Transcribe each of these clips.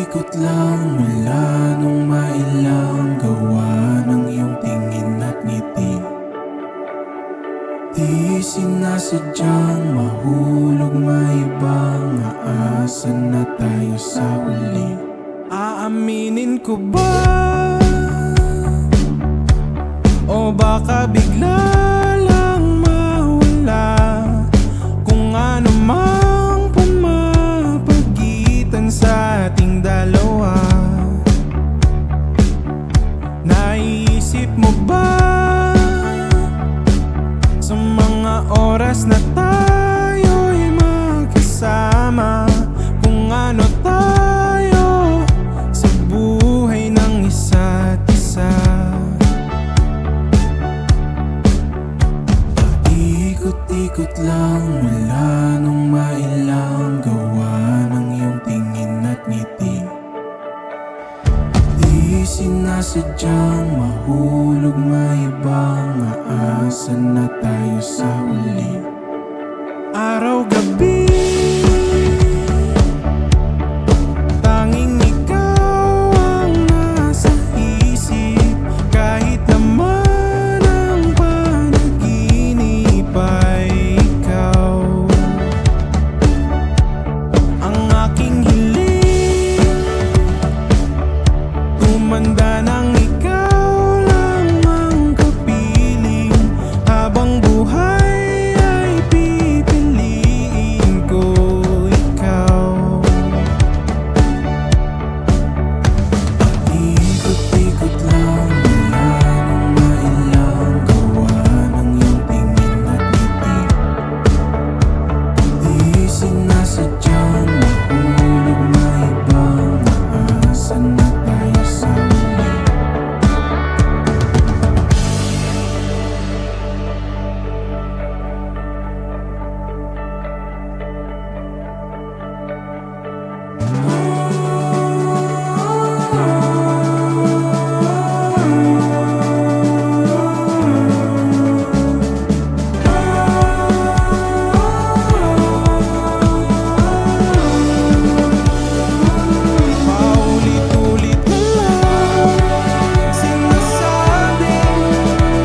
Ikot-ikot lang mula nung mailang gawa ng iyong tingin at ngiti. Di sinasadyang mahulog, maibang aasan na tayo sa huli. Aaminin ko ba? O baka bigla lang mawala kung ano mang pumapagitan sa ating dalawa. Naisip mo ba sa mga oras na tayo'y magkasama, kung ano tayo sa buhay ng isa't isa? Ikot-ikot lang mula nung mailang gawa ng iyong tingin at ngiti. Di sinasadyang mahulog, maibang aasan na tayo sa huli. Araw-gabi tanging ikaw ang nasa isip, kahit naman ang panaginip ay ikaw. Ang aking hiling, tumanda nang ikaw lang ang kapiling, habang buhay ay pipiliin ko ikaw. Ikot-ikot lang mula nung mailang gawa ng iyong tingin at ngiti. Di sinasadyang mahulog, maibang aasan na tayo sa huli. Paulit-ulit na lang sinasabi,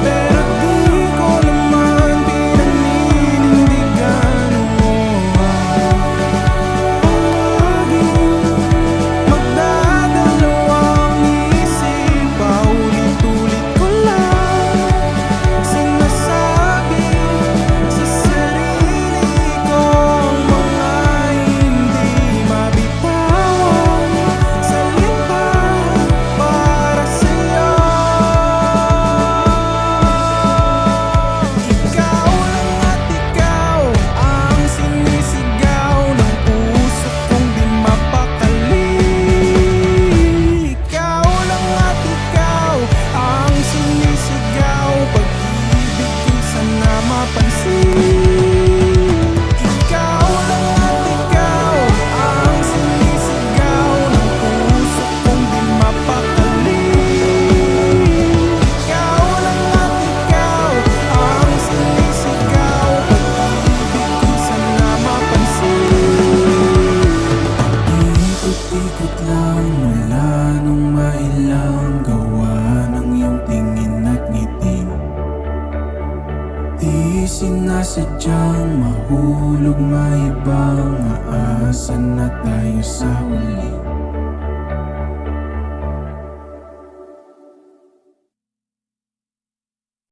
pero di ko naman pinaninindigan mo. Palaging magdadalawang isip, paulit-ulit ko lang sinasabi sa sarili ko ang mga hindi mabitawan salita para sa'yo. Ikaw lang at ikaw ang sinisigaw ng puso kong di mapakali. Ikaw lang at ikaw ang sinisigaw, pag-ibig ko'y sana mapansin. Ikaw lang at ikaw ang sinisigaw ng puso kong di mapakali. Ikaw lang at ikaw ang sinisigaw, pag-ibig ko'y sana mapansin. Ikot-ikot lang mula nung mailang gawa ng iyong tingin at ngiti. Di sinasadyang mahulog, maibang aasan na tayo sa huli.